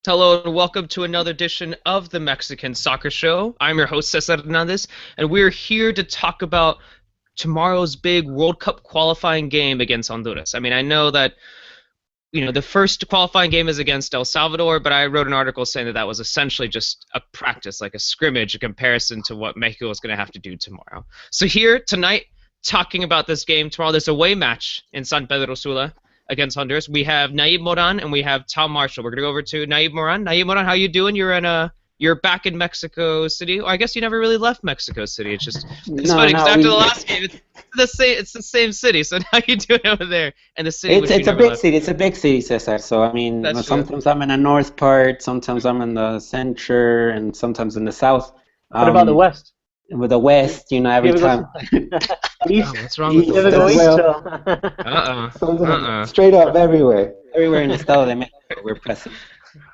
Hello and welcome to another edition of the Mexican Soccer Show. I'm your host Cesar Hernandez, and we're here to talk about tomorrow's big World Cup qualifying game against Honduras. I know that the first qualifying game is against El Salvador, but I wrote an article saying that that was essentially just a practice, like a scrimmage, a comparison to what Mexico is going to have to do tomorrow. So here tonight, talking about this game tomorrow, this away match in San Pedro Sula against Honduras. We have Naib Moran and we have Tom Marshall. We're gonna go over to Naib Moran. Naib Moran, how you doing? You're back in Mexico City. Well, I guess you never really left Mexico City. It's No, funny because no, after the last game, it's the same city. So how you doing over there in the city which you it's a never big left? city. It's a big city, Cesar. So I mean, That's true. sometimes I'm in the north part, sometimes I'm in the center, and sometimes in the south. What about the Um, West? with the west, You every ever time go Oh, East? what's wrong with the You east ever go as West? East? well. Uh-uh. Uh-uh. Straight up everywhere. Everywhere in the Estado de Mexico, we're present.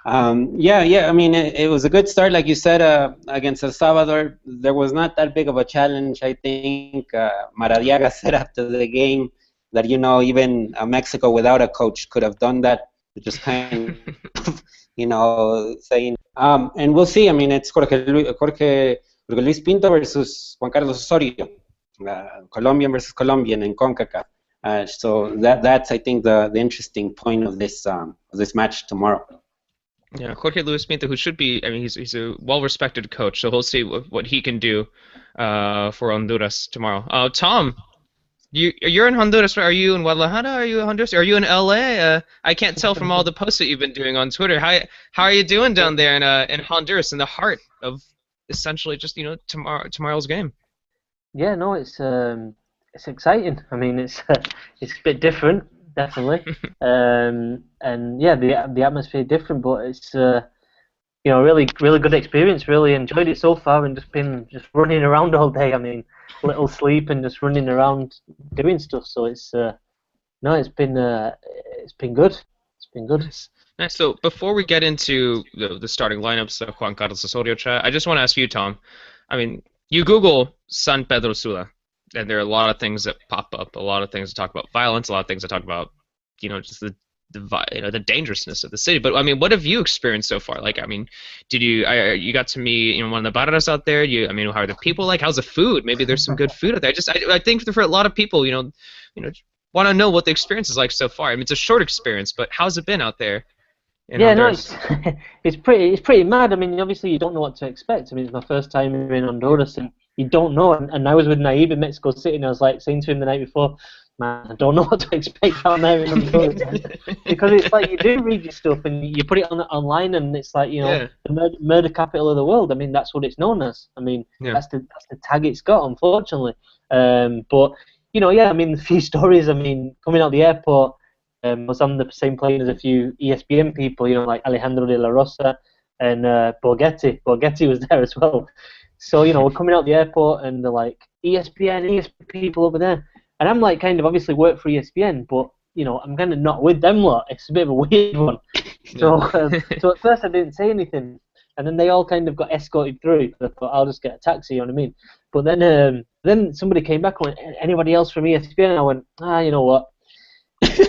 Yeah. I mean, it was a good start, like you said, against El Salvador. There was not that big of a challenge, I think. Maradiaga said after the game that even Mexico without a coach could have done that. Just kind of, saying. And we'll see. I mean, it's Jorge Luis Pinto versus Juan Carlos Osorio, Colombian versus Colombian in CONCACAF. So that's I think the interesting point of this match tomorrow. Yeah, Jorge Luis Pinto, who should be, he's a well-respected coach, so we'll see what he can do for Honduras tomorrow. Tom, you're in Honduras, right? Are you in Guadalajara? Are you in Honduras? Are you in LA? I can't tell from all the posts that you've been doing on Twitter. How are you doing down there in Honduras, in the heart of essentially just tomorrow's game? Yeah, no, it's exciting. I mean, it's a bit different, definitely. And yeah, the atmosphere different, but it's really good experience. Really enjoyed it so far, and just running around all day. I mean, little sleep and just running around doing stuff. So it's no, it's been good. It's been good. Nice. Nice. So before we get into the starting lineups of Juan Carlos Osorio chat, I just want to ask you, Tom. You Google San Pedro Sula, and there are a lot of things that pop up, a lot of things that talk about violence, a lot of things that talk about, just the dangerousness of the city. But what have you experienced so far? Did you got to meet one of the barras out there? How are the people like? How's the food? Maybe there's some good food out there. I think for a lot of people, want to know what the experience is like so far. It's a short experience, but how's it been out there in Yeah, no, Honduras? it's pretty mad. I mean, obviously you don't know what to expect. I mean, it's my first time in Honduras, and you don't know. And I was with Naib in Mexico City, and I was like saying to him the night before, man, I don't know what to expect down there in Honduras, because it's like you do read your stuff and you put it online, and it's like Yeah. the murder capital of the world. I mean, that's what it's known as. I mean, Yeah. that's the tag it's got, unfortunately. But yeah, I mean, the few stories. I mean, coming out the airport. Was on the same plane as a few ESPN people, like Alejandro de la Rosa and Borghetti. Borghetti was there as well. So, we're coming out the airport and they're like, ESPN people over there. And I'm like, kind of obviously work for ESPN, but, I'm kind of not with them lot. It's a bit of a weird one. So, so at first I didn't say anything. And then they all kind of got escorted through. I thought, I'll just get a taxi, you know what I mean? But then somebody came back and went, anybody else from ESPN? And I went, you know what? So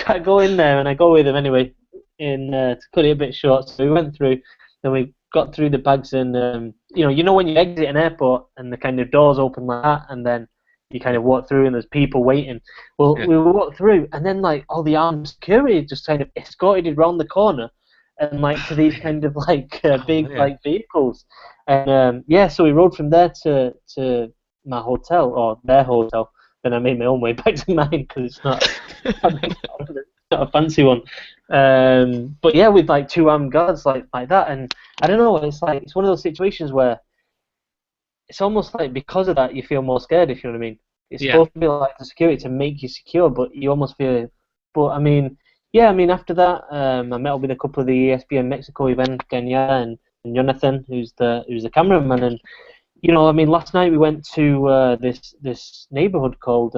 I go in there and I go with him anyway. To cut it a bit short, so we went through, then we got through the bags, and when you exit an airport and the kind of doors open like that, and then you kind of walk through and there's people waiting. Well, Yeah. we walked through, and then like all the armed security just kind of escorted around the corner, and like to these kind of like big yeah. like vehicles, and so we rode from there to my hotel or their hotel. Then I made my own way back to mine because it's not a fancy one. But yeah, with like two armed guards like that, and I don't know. It's like it's one of those situations where it's almost like because of that you feel more scared. If you know what I mean. It's Yeah. supposed to be like the security to make you secure, but you almost feel. But I mean, yeah. I mean, after that, I met up with a couple of the ESPN Mexico event, Kenya and Jonathan, who's the cameraman, and. Last night we went to this neighborhood called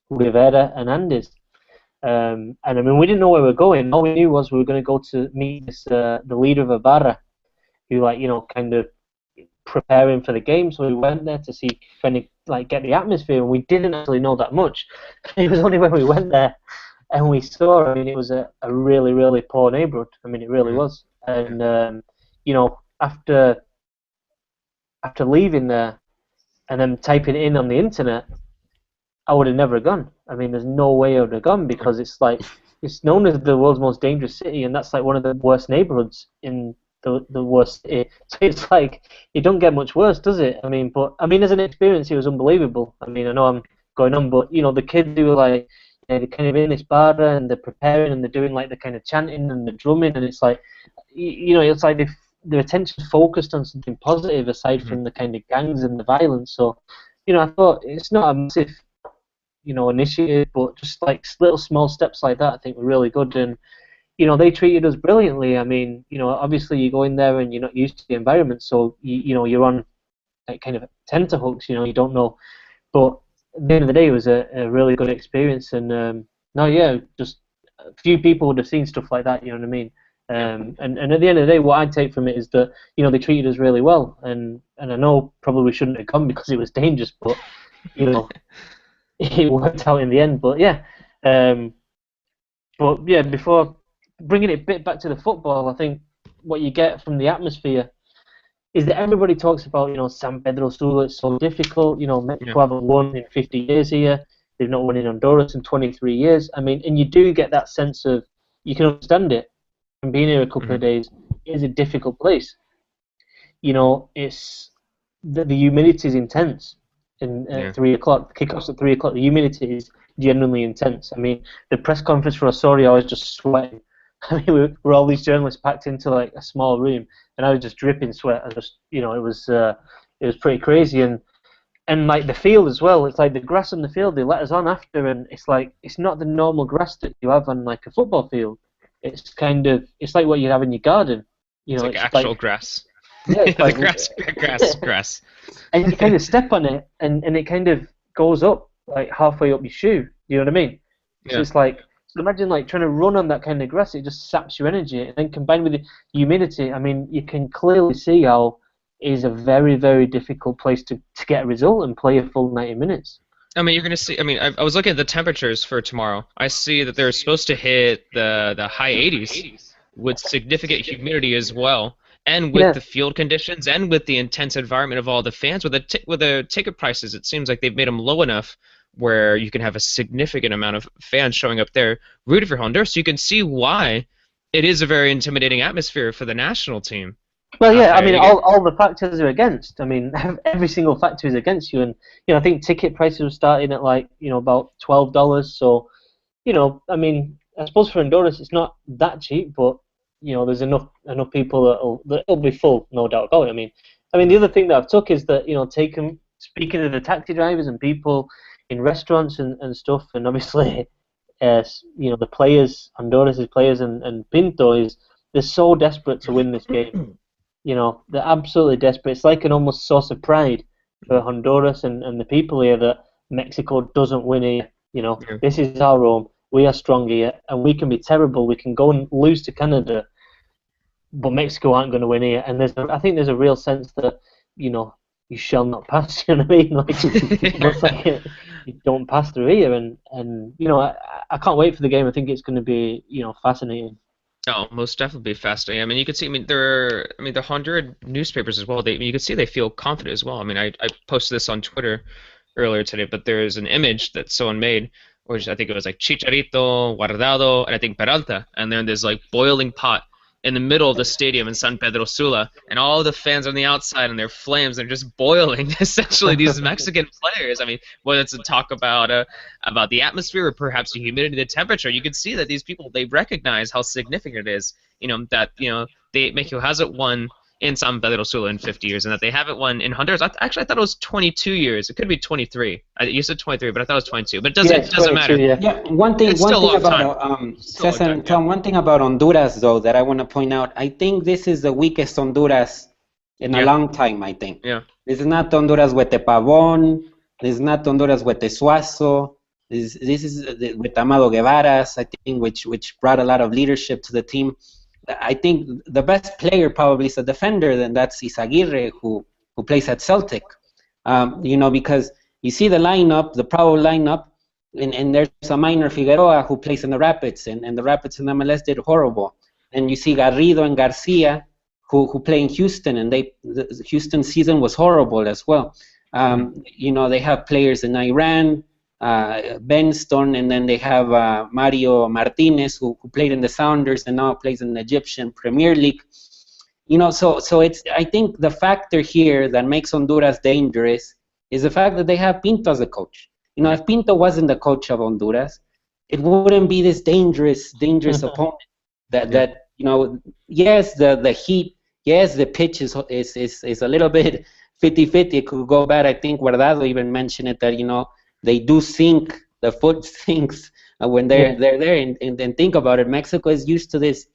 Rivera and Andes, and we didn't know where we were going. All we knew was we were going to go to meet the leader of a barra, who kind of preparing for the game. So we went there to see kind of get the atmosphere, and we didn't actually know that much. It was only when we went there And we saw, I mean, it was a really, really poor neighborhood. I mean, it really was. And, you know, after leaving there and then typing it in on the internet, I would have never gone. I mean, there's no way I would have gone because it's like, it's known as the world's most dangerous city, and that's like one of the worst neighborhoods in the worst city. So it's like, it don't get much worse, does it? I mean, but, I mean, as an experience, it was unbelievable. I mean, I know I'm going on, but, you know, the kids who were like, they're kind of in this bar and they're preparing and they're doing like the kind of chanting and the drumming, and it's like, you know, it's like their attention focused on something positive aside from the kind of gangs and the violence. So, you know, I thought it's not a massive, you know, initiative, but just like little small steps like that, I think were really good. And, you know, they treated us brilliantly. I mean, you know, obviously you go in there and you're not used to the environment, so you know, you're on like kind of tenterhooks. You know, you don't know, but at the end of the day, it was a really good experience. And no, yeah, just a few people would have seen stuff like that. You know what I mean? And at the end of the day, what I'd take from it is that, you know, they treated us really well. And I know probably we shouldn't have come because it was dangerous, but, you know, it worked out in the end. But yeah, before bringing it a bit back to the football, I think what you get from the atmosphere is that everybody talks about, you know, San Pedro Sula, it's so difficult. You know, Mexico haven't won in 50 years here. They've not won in Honduras in 23 years. I mean, and you do get that sense of, you can understand it from being here a couple of days. It is a difficult place. You know, it's the humidity is intense. And 3 o'clock, the kickoffs at 3 o'clock, the humidity is genuinely intense. I mean, the press conference for Osorio, I was just sweating. I mean, we were all these journalists packed into like a small room, and I was just dripping sweat. And just, you know, it was pretty crazy. And like the field as well, it's like the grass on the field, they let us on after, and it's like, it's not the normal grass that you have on like a football field. It's kind of, it's like what you have in your garden. You know, it's like actual grass. Yeah, it's like grass. And you kind of step on it, and it kind of goes up like halfway up your shoe. You know what I mean? So it's like, so imagine like trying to run on that kind of grass. It just saps your energy, and then combined with the humidity, I mean, you can clearly see how it is a very, very difficult place to get a result and play a full 90 minutes. I mean, you're going to see, I mean, I was looking at the temperatures for tomorrow. I see that they're supposed to hit the high 80s with significant humidity as well. And with the field conditions and with the intense environment of all the fans, with the ticket prices, it seems like they've made them low enough where you can have a significant amount of fans showing up there rooting for Honduras. So you can see why it is a very intimidating atmosphere for the national team. Well, yeah, I mean, all the factors are against. I mean, every single factor is against you. And, you know, I think ticket prices were starting at like, you know, about $12. So, you know, I mean, I suppose for Honduras it's not that cheap, but, you know, there's enough people that'll be full, no doubt about it. I mean, the other thing that I've took is that, you know, speaking to the taxi drivers and people in restaurants and stuff, and obviously, you know, the players, Honduras' players and Pinto, they're so desperate to win this game. You know, they're absolutely desperate. It's like an almost source of pride for Honduras and the people here that Mexico doesn't win here. You know, this is our home. We are strong here, and we can be terrible. We can go and lose to Canada, but Mexico aren't going to win here. And I think there's a real sense that, you know, you shall not pass. You know what I mean? Like, like you don't pass through here. And you know, I can't wait for the game. I think it's going to be, you know, fascinating. Oh, most definitely be fascinating. I mean, you can see. I mean, the Honduran newspapers as well. You can see they feel confident as well. I mean, I posted this on Twitter earlier today, but there's an image that someone made, which I think it was like Chicharito, Guardado, and I think Peralta, and then there's like boiling pot in the middle of the stadium in San Pedro Sula, and all the fans on the outside, and their flames are just boiling. Essentially, these Mexican players. I mean, whether it's to talk about the atmosphere or perhaps the humidity, the temperature, you can see that these people, they recognize how significant it is. You know that, you know, Mexico hasn't won in San Pedro Sula in 50 years, and that they haven't won in Honduras. Actually, I thought it was 22 years. It could be 23. You said 23, but I thought it was 22. But it doesn't matter. Yeah, one thing about Cesar and Tom, one thing about Honduras though that I want to point out. I think this is the weakest Honduras in a long time. I think. Yeah. This is not Honduras with Pavón. This is not Honduras with Suazo. This is with Amado Guevara's, I think, which brought a lot of leadership to the team. I think the best player probably is a defender, and that's Izaguirre, who plays at Celtic. You know, because you see the lineup, the probable lineup, and there's a minor Figueroa who plays in the Rapids, and the Rapids in MLS did horrible. And you see Garrido and Garcia who play in Houston, and the Houston season was horrible as well. They have players in Iran, Benston, and then they have Mario Martinez who played in the Sounders and now plays in the Egyptian Premier League. So it's, I think the factor here that makes Honduras dangerous is the fact that they have Pinto as a coach. If Pinto wasn't the coach of Honduras, it wouldn't be this dangerous opponent. That yes, the heat, yes, the pitch is a little bit 50-50. It could go bad. I think Guardado even mentioned it, that they do sink, the foot sinks when they're there. And think about it, Mexico is used to this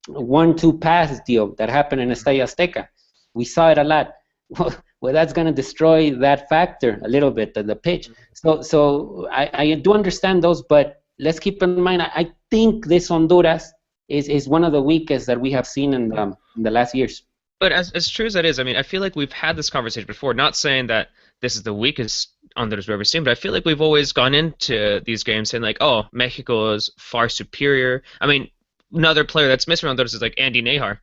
1-2 pass deal that happened in Estadio Azteca. We saw it a lot. Well, that's going to destroy that factor a little bit, the pitch. So I do understand those, but let's keep in mind, I think this Honduras is one of the weakest that we have seen in the last years. But as true as that is, I mean, I feel like we've had this conversation before, not saying that this is the weakest Honduras we've ever seen, but I feel like we've always gone into these games saying, like, oh, Mexico is far superior. I mean, another player that's missing from Honduras is like Andy Najar.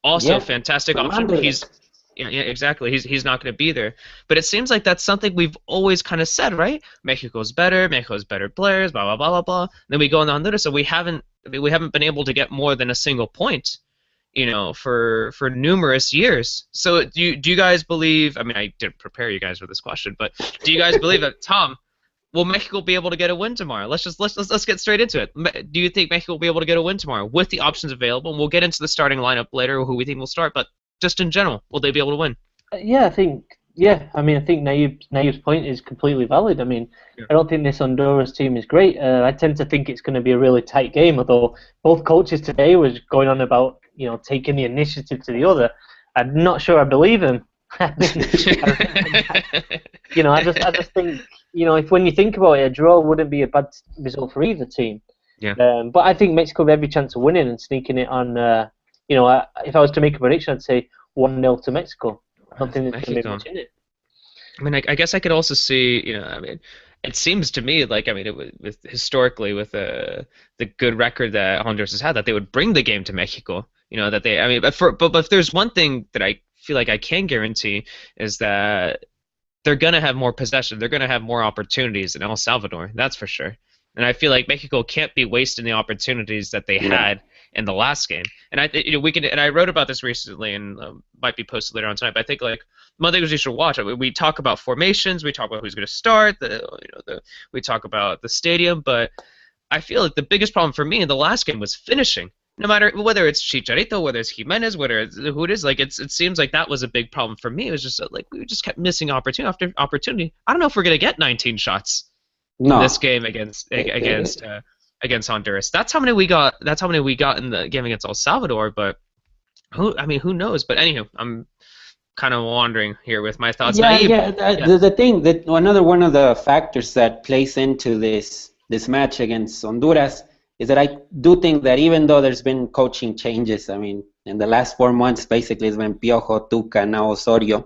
Also fantastic option. Yeah, exactly. He's not going to be there. But it seems like that's something we've always kind of said, right? Mexico's better. Mexico's better players. Blah blah blah blah blah. Then we go on Honduras, so we haven't been able to get more than a single point, for numerous years. So do you guys believe? I mean, I didn't prepare you guys for this question, but do you guys believe that Tom? Will Mexico be able to get a win tomorrow? Let's get straight into it. Do you think Mexico will be able to get a win tomorrow with the options available? And we'll get into the starting lineup later, who we think will start, but just in general, will they be able to win? I think Naib's point is completely valid. I mean, I don't think this Honduras team is great. I tend to think it's going to be a really tight game, although both coaches today was going on about, taking the initiative to the other. I'm not sure I believe him. I just think, if when you think about it, a draw wouldn't be a bad result for either team. Yeah. But I think Mexico have every chance of winning and sneaking it on. If I was to make a prediction, I'd say 1-0 to Mexico. I don't think there's going to be much in it. I mean, I guess I could also see, it seems to me like, historically with the good record that Honduras has had, that they would bring the game to Mexico. But if there's one thing that I feel like I can guarantee is that they're gonna have more possession. They're gonna have more opportunities than El Salvador. That's for sure. And I feel like Mexico can't be wasting the opportunities that they had in the last game. And I wrote about this recently, and might be posted later on tonight. But I think like one thing you should watch. We talk about formations, we talk about who's going to start, we talk about the stadium. But I feel like the biggest problem for me in the last game was finishing. No matter whether it's Chicharito, whether it's Jimenez, whether it's who it is, like it seems like that was a big problem for me. It was just like we just kept missing opportunity after opportunity. I don't know if we're going to get 19 shots in this game against Honduras. That's how many we got. That's how many we got in the game against El Salvador. But who knows? But anywho, I'm kind of wandering here with my thoughts. The thing that another one of the factors that plays into this match against Honduras is that I do think that even though there's been coaching changes, I mean, in the last 4 months, basically it's been Piojo, Tuca, now Osorio.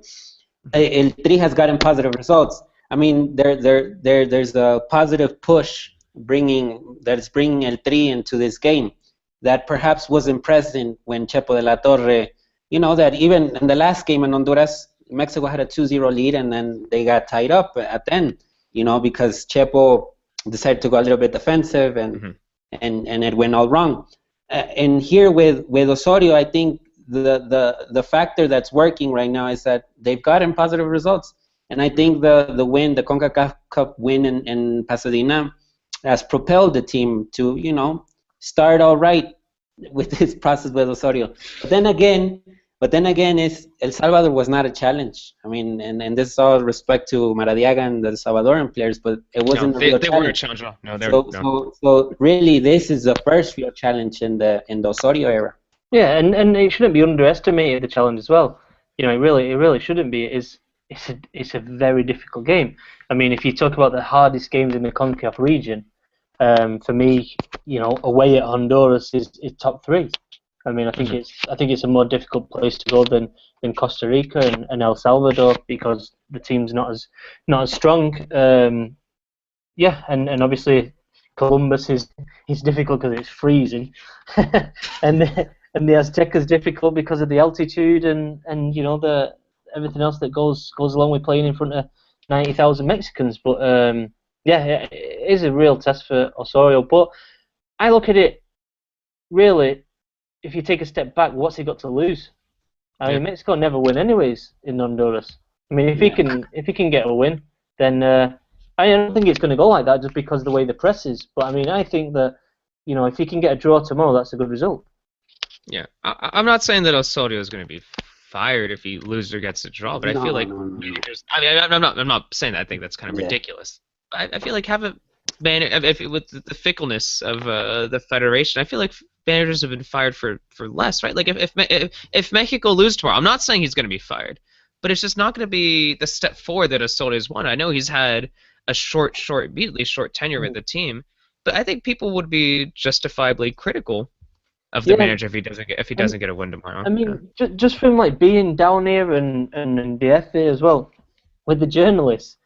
El Tri has gotten positive results. I mean, there's a positive push bringing El Tri into this game that perhaps wasn't present when Chepo de la Torre. That even in the last game in Honduras, Mexico had a 2-0 lead, and then they got tied up at the end. Because Chepo decided to go a little bit defensive, and it went all wrong. And here with Osorio, I think the factor that's working right now is that they've gotten positive results. And I think the win, the CONCACAF Cup win in Pasadena, has propelled the team to, start all right with this process with Osorio. But then again, El Salvador was not a challenge. I mean, and this is all respect to Maradiaga and the Salvadoran players, but it wasn't a real challenge. They weren't a challenge. No, so really, this is the first real challenge in the Osorio era. Yeah, and it shouldn't be underestimated, the challenge as well. It really shouldn't be. It's a very difficult game. I mean, if you talk about the hardest games in the CONCACAF region, for me, away at Honduras is top 3. I mean, I think it's a more difficult place to go than Costa Rica and El Salvador, because the team's not as strong. Yeah, and obviously Columbus is difficult because it's freezing, and the Azteca's difficult because of the altitude and the everything else that goes along with playing in front of 90,000 Mexicans. But yeah, it is a real test for Osorio. But I look at it really, if you take a step back, what's he got to lose? I mean, Mexico never win anyways in Honduras. I mean, if he can get a win, then I don't think it's going to go like that just because of the way the press is. But I mean, I think that if he can get a draw tomorrow, that's a good result. Yeah, I'm not saying that Osorio is going to be fired if he loses or gets a draw, but I feel like managers. I mean, I'm not saying that. I think that's kind of ridiculous. I feel like have a manager with the fickleness of the federation. I feel like managers have been fired for less, right? Like if Mexico lose tomorrow, I'm not saying he's going to be fired, but it's just not going to be the step forward that Osorio's won. I know he's had a admittedly short tenure with the team, but I think people would be justifiably critical of the manager if he doesn't get a win tomorrow. I mean, just from like being down here and the FA as well with the journalists.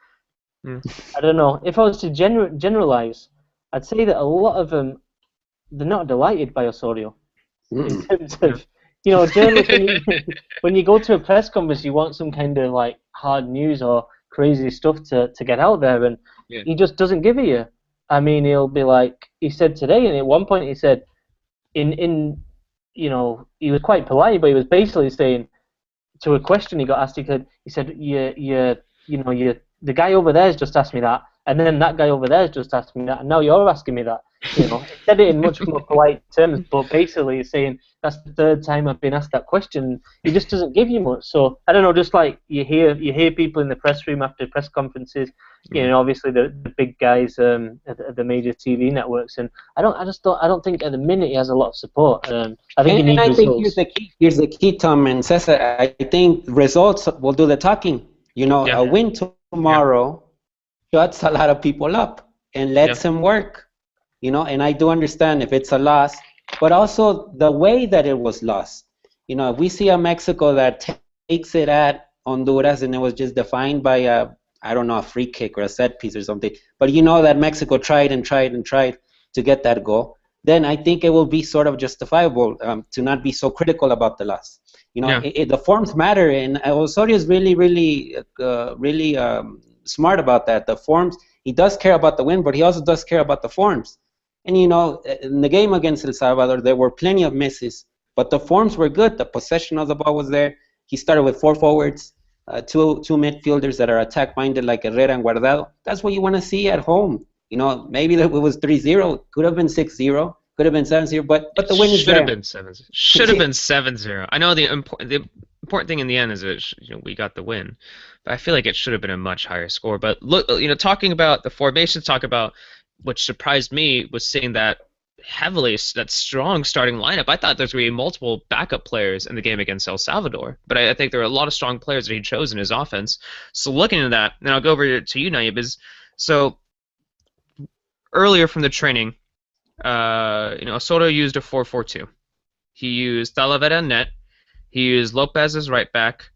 I don't know if I was to generalize, I'd say that a lot of them they're not delighted by Osorio in terms of journalists. When you go to a press conference, you want some kind of like hard news or crazy stuff to get out there, and he just doesn't give it you. I mean, he'll be like he said today, and at one point he said. He was quite polite, but he was basically saying to a question he got asked. He said, the guy over there has just asked me that, and then that guy over there has just asked me that, and now you're asking me that. He said it in much more polite terms, but basically he's saying that's the third time I've been asked that question. He just doesn't give you much. So I don't know, just like you hear people in the press room after press conferences, obviously the big guys at the major TV networks, and I don't think at the minute he has a lot of support. I think he needs results. Here's the key, Tom and Cesar. I think results will do the talking. A win tomorrow shuts a lot of people up and lets them work. And I do understand if it's a loss, but also the way that it was lost. If we see a Mexico that takes it at Honduras and it was just defined by a free kick or a set piece or something, but that Mexico tried and tried and tried to get that goal, then I think it will be sort of justifiable to not be so critical about the loss. The forms matter, and Osorio is really, really, really smart about that. The forms, he does care about the win, but he also does care about the forms. And in the game against El Salvador, there were plenty of misses, but the forms were good. The possession of the ball was there. He started with 4 forwards, two midfielders that are attack-minded like Herrera and Guardado. That's what you want to see at home. Maybe it was 3-0, could have been 6-0, could have been 7-0, but the win is there. Should have been 7-0. I know the important thing in the end is that we got the win, but I feel like it should have been a much higher score. But look, talking about the formations, which surprised me was seeing that strong starting lineup. I thought there's going to be multiple backup players in the game against El Salvador, but I think there were a lot of strong players that he chose in his offense. So looking at that, and I'll go over to you, Nayib, so earlier from the training, Osorio used a 4-4-2. He used Talavera in net. He used Lopez as right back,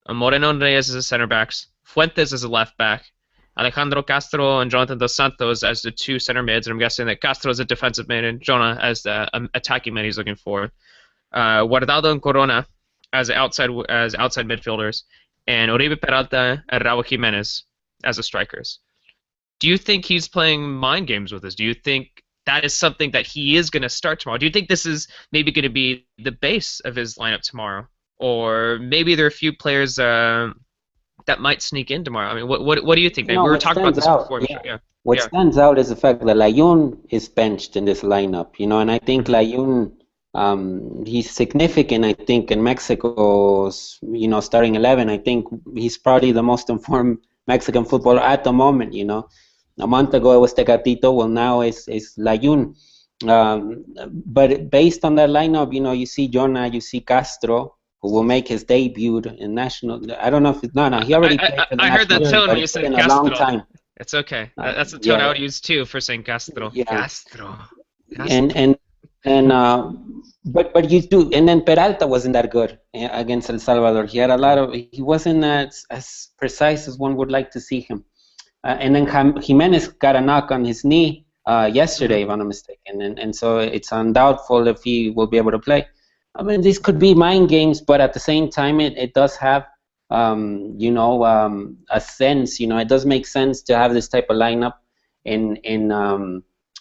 Moreno and Reyes as center backs, Fuentes as a left back, Alejandro Castro and Jonathan Dos Santos as the 2 center mids, and I'm guessing that Castro is a defensive mid and Jonah as the attacking mid he's looking for. Guardado and Corona as outside midfielders, and Oribe Peralta and Raul Jimenez as the strikers. Do you think he's playing mind games with us? Do you think that is something that he is going to start tomorrow? Do you think this is maybe going to be the base of his lineup tomorrow? Or maybe there are a few players that might sneak in tomorrow? I mean, what do you think? We were talking about this before. What stands out is the fact that Layun is benched in this lineup, and I think Layun, he's significant, I think, in Mexico's, starting 11. I think he's probably the most informed Mexican footballer at the moment, A month ago it was Tecatito, well now it's Layun. But based on that lineup, you see Jonah, you see Castro, who will make his debut in national. I don't know if it's he already played for the I heard that tone when you said Castro. A long time. It's okay. That's the tone I would use too for saying Castro. Yeah. Castro. But you do, and then Peralta wasn't that good against El Salvador. He wasn't as precise as one would like to see him. and then Jimenez got a knock on his knee yesterday, if I'm not mistaken, and so it's undoubtful if he will be able to play. I mean, these could be mind games, but at the same time, it does have, a sense. It does make sense to have this type of lineup in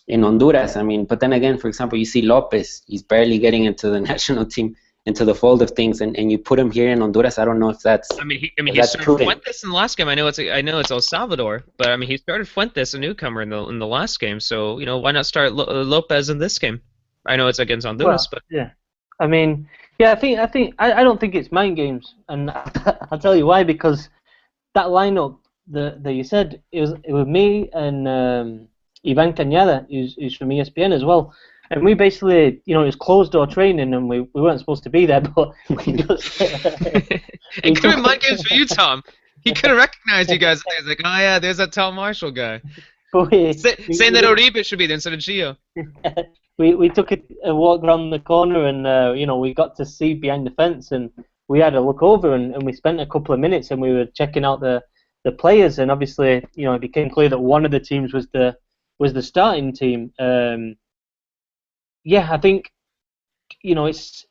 Honduras. I mean, but then again, for example, you see Lopez. He's barely getting into the national team, into the fold of things, and you put him here in Honduras. I don't know if that's. He started Fuentes in the last game. I know it's El Salvador, but I mean he started Fuentes, a newcomer, in the last game. So why not start Lopez in this game? I know it's against Honduras, but yeah. I mean, yeah, I don't think it's mind games, and I'll tell you why. Because that lineup that you said, it was me and Ivan Cañada, who's from ESPN as well, and we basically, it was closed door training, and we weren't supposed to be there, but we just. It could have been mind games for you, Tom. He could have recognized you guys. He's like, oh yeah, there's that Tom Marshall guy. Saying that Oribe should be there instead of Gio. We took a walk around the corner, and we got to see behind the fence, and we had a look over, and we spent a couple of minutes, and we were checking out the players, and obviously, it became clear that one of the teams was the starting team. Yeah, I think it's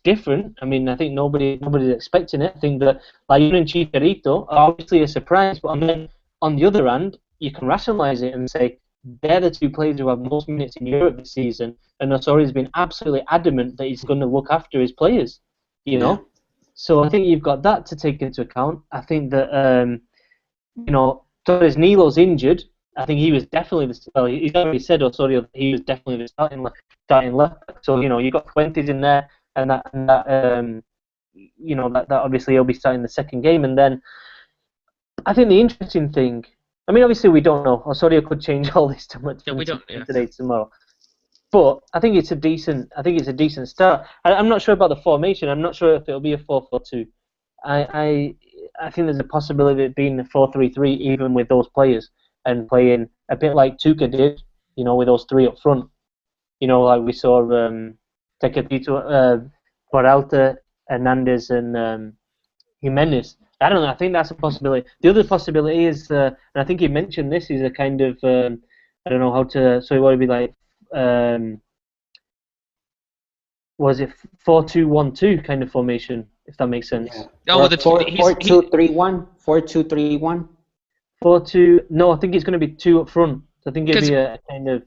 different. I mean, I think nobody's expecting it. I think that Layun and Chicharito are obviously a surprise, but then on the other hand, you can rationalize it and say they're the two players who have most minutes in Europe this season, and Osorio's been absolutely adamant that he's going to look after his players. Yeah. So I think you've got that to take into account. I think that Torres Nilo's injured. I think he was definitely he's already said, Osorio, that he was definitely the starting left back. So you got Fuentes in there, and that obviously he'll be starting the second game. And then I think the interesting thing, I mean, obviously we don't know. Osorio could change all this today, tomorrow. But I think it's a decent start. I'm not sure about the formation. I'm not sure if it'll be a 4-4-2. I think there's a possibility of it being a 4-3-3 even with those players, and playing a bit like Tuca did, with those three up front. Like we saw Tecatito, Peralta, Hernandez, and Jimenez. I don't know. I think that's a possibility. The other possibility is, and I think he mentioned this, is a kind of, I don't know how to, so it would be like, was it 4-2-1-2 kind of formation, if that makes sense? Yeah. No, with 4-2-3-1. 4-2-3-1. 4-2. No, I think it's going to be two up front. So I think it'd be a kind of.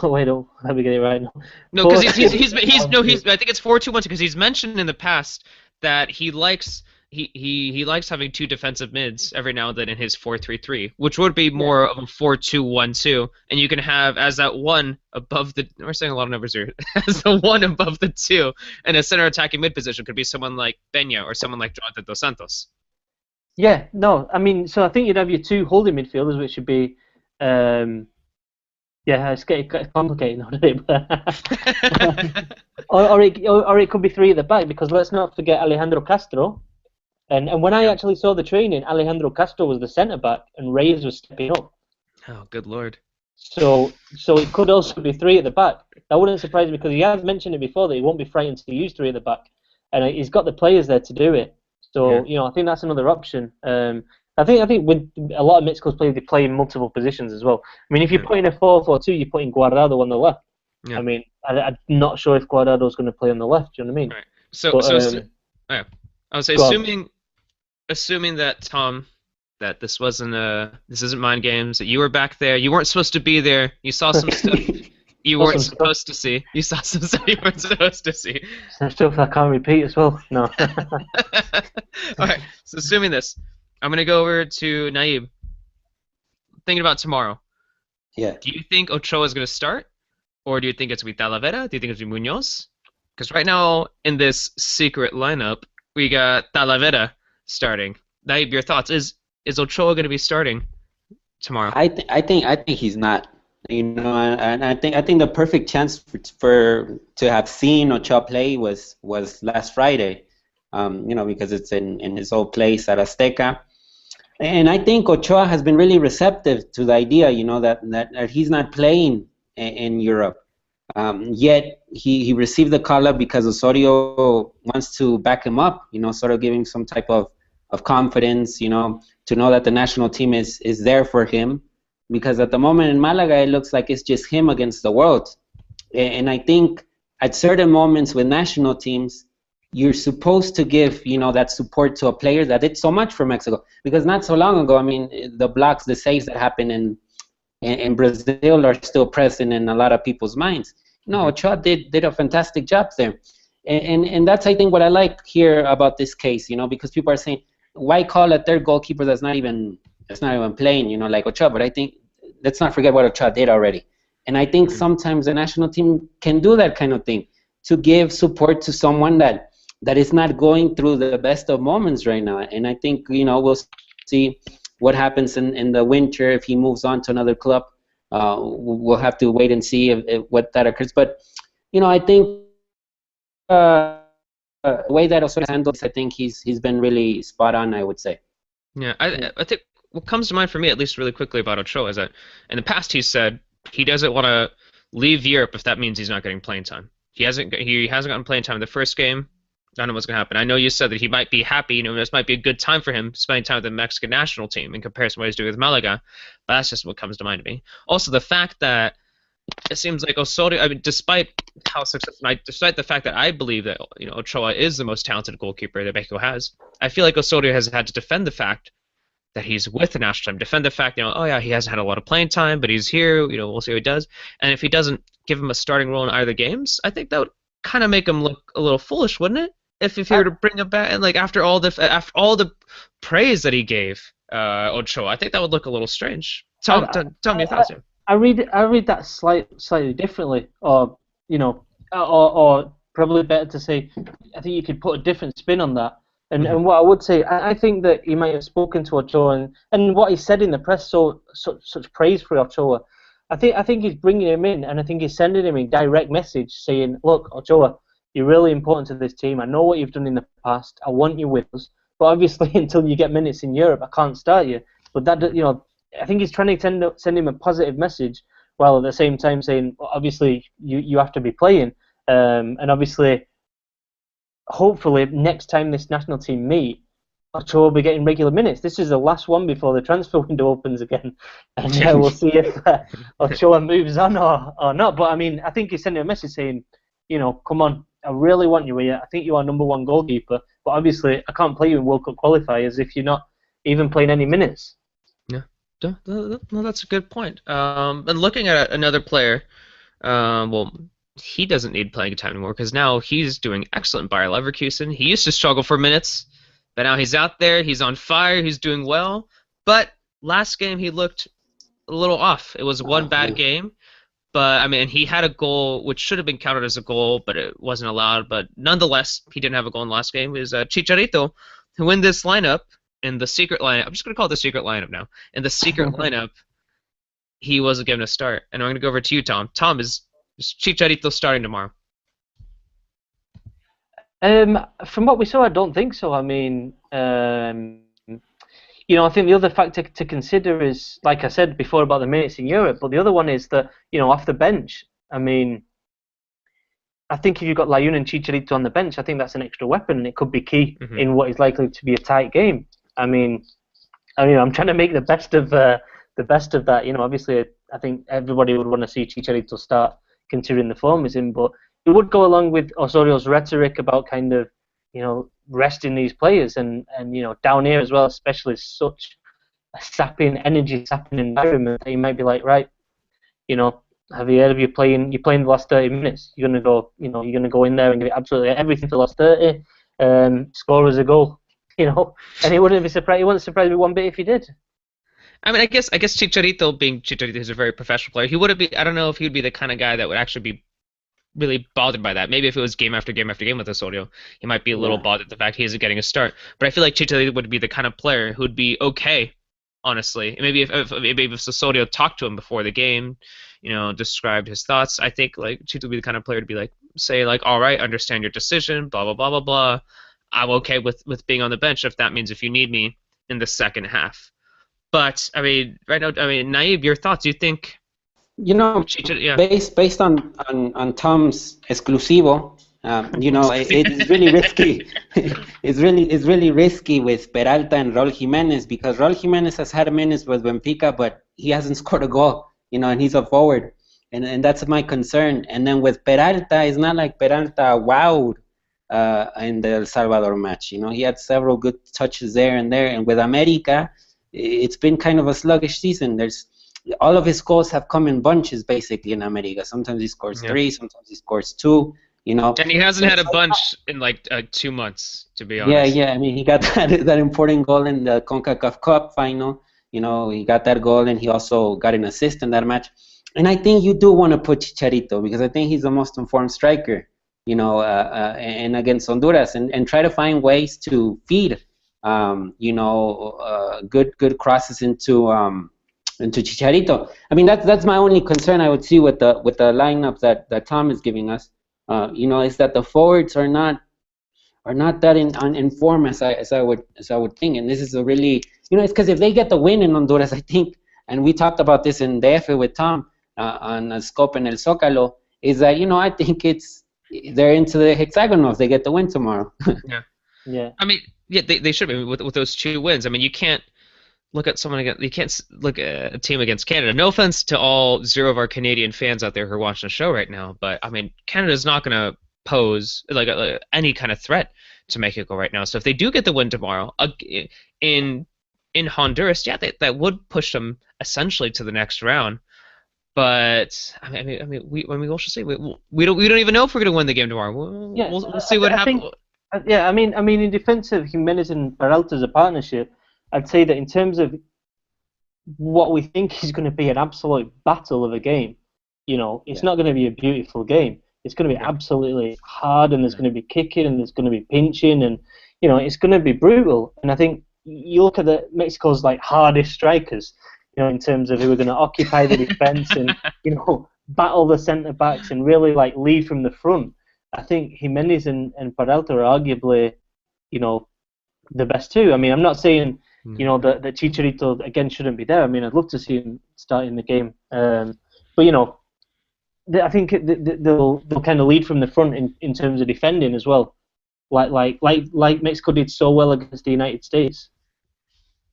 Wait, let me get it right now. No, because I think it's 4-2-1-2 because he's mentioned in the past that he likes having two defensive mids every now and then in his 4-3-3, which would be more of a 4-2-1-2, and you can have as that one above the. We're saying a lot of numbers here. As the one above the two, and a center attacking mid position could be someone like Peña or someone like Jonathan Dos Santos. Yeah, no, I mean, so I think you'd have your two holding midfielders, which would be, it's getting complicated now, isn't it? or it could be three at the back, because let's not forget Alejandro Castro. And when I actually saw the training, Alejandro Castro was the centre back, and Reyes was stepping up. Oh, good lord! So it could also be three at the back. That wouldn't surprise me, because he has mentioned it before that he won't be frightened to use three at the back, and he's got the players there to do it. So I think that's another option. I think with a lot of Mexico's players, they play in multiple positions as well. I mean, if you put in a 4-4-2, you put in Guardado on the left. Yeah. I mean, I'm not sure if Guardado's going to play on the left. Do you know what I mean? Right. I would say, assuming that Tom, that this isn't mind games, that you were back there, you weren't supposed to be there, you saw some stuff you weren't supposed to see. You saw some stuff you weren't supposed to see. Some stuff I can't repeat as well. No. All right. So assuming this, I'm gonna go over to Naib. Thinking about tomorrow. Yeah. Do you think Ochoa is gonna start, or do you think it's gonna be Talavera? Do you think it's gonna be Munoz? Because right now in this secret lineup, we got Talavera starting. Naib, your thoughts? Is Ochoa gonna be starting tomorrow? I think he's not. And I think the perfect chance to have seen Ochoa play was last Friday. Because it's in his old place at Azteca. And I think Ochoa has been really receptive to the idea, that he's not playing in Europe. Yet he received the call up because Osorio wants to back him up, sort of giving some type of of confidence, to know that the national team is there for him. Because at the moment in Malaga, it looks like it's just him against the world. And I think at certain moments with national teams, you're supposed to give, that support to a player that did so much for Mexico. Because not so long ago, I mean, the blocks, the saves that happened in Brazil are still present in a lot of people's minds. No, Ochoa did a fantastic job there. And that's, I think, what I like here about this case, because people are saying, why call a third goalkeeper that's not even playing, like Ochoa? But I think, let's not forget what Ochoa did already. And I think sometimes the national team can do that kind of thing, to give support to someone that is not going through the best of moments right now. And I think, we'll see what happens in the winter if he moves on to another club. We'll have to wait and see if what that occurs. But, I think the way that Osorio handles, I think he's been really spot on, I would say. Yeah, I think what comes to mind for me, at least really quickly, about Ochoa is that in the past he said he doesn't want to leave Europe if that means he's not getting playing time. He hasn't gotten playing time in the first game. I don't know what's going to happen. I know you said that he might be happy. This might be a good time for him spending time with the Mexican national team in comparison to what he's doing with Malaga. But that's just what comes to mind to me. Also, the fact that it seems like Osorio, I mean, despite how successful, despite the fact that I believe that Ochoa is the most talented goalkeeper that Mexico has, I feel like Osorio has had to defend the fact that he's with the national team, defend the fact, oh yeah, he hasn't had a lot of playing time, but he's here, we'll see what he does. And if he doesn't give him a starting role in either games, I think that would kind of make him look a little foolish, wouldn't it? If he were to bring him back, and like after all the praise that he gave Ochoa, I think that would look a little strange. Tell me your thoughts here. I read that slightly differently, or or probably better to say, I think you could put a different spin on that. And what I would say, I think that he might have spoken to Ochoa, and what he said in the press, such praise for Ochoa. I think he's bringing him in, and I think he's sending him a direct message saying, look, Ochoa, you're really important to this team. I know what you've done in the past. I want you with us. But obviously, until you get minutes in Europe, I can't start you. But that, I think he's trying to send him a positive message, while at the same time saying, well, obviously, you have to be playing. And obviously, hopefully, next time this national team meet, Ochoa will be getting regular minutes. This is the last one before the transfer window opens again. And we'll see if Ochoa moves on or not. But, I mean, I think he's sending a message saying, come on, I really want you here. I think you are number one goalkeeper. But obviously, I can't play you in World Cup qualifiers if you're not even playing any minutes. Yeah, no, that's a good point. And looking at another player, well, he doesn't need playing time anymore because now he's doing excellent Bayer Leverkusen. He used to struggle for minutes, but now he's out there. He's on fire. He's doing well. But last game he looked a little off. It was one bad game. But, I mean, he had a goal which should have been counted as a goal, but it wasn't allowed. But nonetheless, he didn't have a goal in the last game. It was Chicharito, who in this lineup, in the secret lineup, I'm just going to call it the secret lineup now. In the secret lineup, he wasn't given a start. And I'm going to go over to you, Tom. Tom, is Chicharito starting tomorrow? From what we saw, I don't think so. I mean, I think the other factor to consider is, like I said before about the minutes in Europe, but the other one is that, off the bench, I mean, I think if you've got Layun and Chicharito on the bench, I think that's an extra weapon, and it could be key in what is likely to be a tight game. I mean, I'm trying to make the best of that. Obviously, I think everybody would want to see Chicharito start, considering the form he's in, but it would go along with Osorio's rhetoric about kind of, resting these players, and down here as well, especially such a energy sapping environment that you might be like, right, have you heard of you're playing the last 30 minutes? You're gonna go in there and give it absolutely everything for the last 30, score as a goal, and it wouldn't surprise me one bit if you did. I mean, I guess Chicharito, being Chicharito, he's a very professional player. He wouldn't be. I don't know if he would be the kind of guy that would actually be really bothered by that. Maybe if it was game after game after game with Osorio, he might be a little bothered at the fact he isn't getting a start. But I feel like Chicharito would be the kind of player who would be okay, honestly. Maybe if Osorio talked to him before the game, described his thoughts, I think like Chicharito would be the kind of player to be like, say like, all right, understand your decision, blah blah blah blah blah. I'm okay with being on the bench if that means if you need me in the second half. But I mean, right now, Naib, your thoughts? Do you think? Based on Tom's exclusivo, It's really risky. It's really risky with Peralta and Raul Jimenez because Raul Jimenez has had minutes with Benfica, but he hasn't scored a goal. And he's a forward, and that's my concern. And then with Peralta, it's not like Peralta wowed in the El Salvador match. He had several good touches there and there. And with America, it's been kind of a sluggish season. All of his goals have come in bunches, basically, in America. Sometimes he scores 3, sometimes he scores 2. And he hasn't had a bunch in like 2 months, to be honest. Yeah. I mean, he got that important goal in the CONCACAF Cup final. He got that goal, and he also got an assist in that match. And I think you do want to put Chicharito because I think he's the most informed striker, and against Honduras, and try to find ways to feed, good crosses into Chicharito. I mean, that's my only concern I would see with the lineup that Tom is giving us. Is that the forwards are not that in form as I would think, and this is a really it's because if they get the win in Honduras, I think, and we talked about this in DF with Tom on Scope and El Zócalo, is that I think they're into the hexagonal if they get the win tomorrow. Yeah. I mean, they should be with those 2 wins. I mean, you can't look at someone against. You can't look at a team against Canada. No offense to all 0 of our Canadian fans out there who are watching the show right now, but I mean, Canada's not going to pose like any kind of threat to Mexico right now. So if they do get the win tomorrow in Honduras, that would push them essentially to the next round. But I mean, we'll see. We don't even know if we're going to win the game tomorrow. We'll see what happens. I mean, in defense of Jimenez and Peralta as a partnership, I'd say that in terms of what we think is going to be an absolute battle of a game, it's not going to be a beautiful game. It's going to be absolutely hard, and there's going to be kicking, and there's going to be pinching, and it's going to be brutal. And I think you look at Mexico's like hardest strikers, in terms of who are going to occupy the defense and battle the centre backs and really like lead from the front. I think Jimenez and Peralta are arguably, the best 2. I mean, I'm not saying that Chicharito again shouldn't be there. I mean, I'd love to see him starting the game, but I think they'll kind of lead from the front in terms of defending as well, like Mexico did so well against the United States.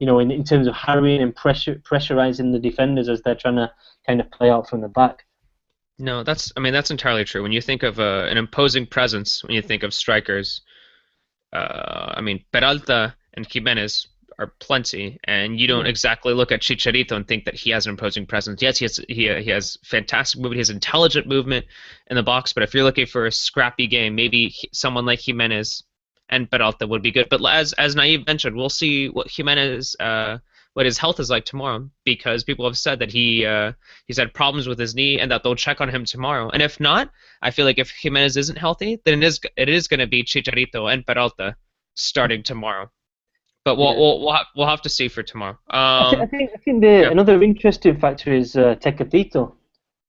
In terms of harrying and pressurizing the defenders as they're trying to kind of play out from the back. No, that's entirely true. When you think of an imposing presence, when you think of strikers, I mean, Peralta and Jimenez are plenty, and you don't exactly look at Chicharito and think that he has an imposing presence. Yes, he has fantastic movement, he has intelligent movement in the box, but if you're looking for a scrappy game, maybe someone like Jimenez and Peralta would be good. But as Naive mentioned, we'll see what Jimenez, what his health is like tomorrow, because people have said that he's had problems with his knee and that they'll check on him tomorrow. And if not, I feel like if Jimenez isn't healthy, then it is going to be Chicharito and Peralta starting tomorrow. But we'll have to see for tomorrow. I think another interesting factor is Tecatito.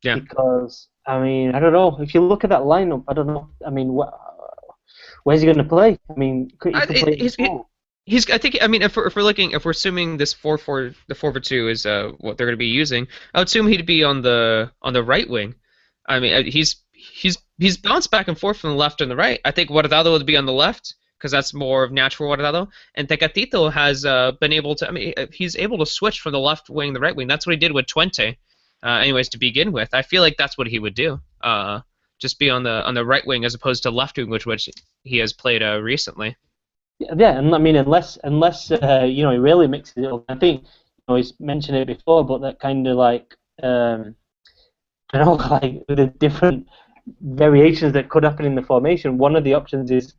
Yeah. Because I mean, I don't know. If you look at that lineup, I don't know. I mean, where's he going to play? I mean, I think. I mean, if we're assuming this 4-4, the 4-4-2 is what they're going to be using, I would assume he'd be on the right wing. I mean, he's bounced back and forth from the left and the right. I think Guardado would be on the left, because that's more of natural Guardado. And Tecatito has been able to. I mean, he's able to switch from the left wing to the right wing. That's what he did with Twente. Anyways, to begin with, I feel like that's what he would do. Just be on the right wing as opposed to left wing, which he has played recently. Yeah, and I mean, unless he really mixes it up. I think he's mentioned it before, but that kind of like like the different variations that could happen in the formation. One of the options is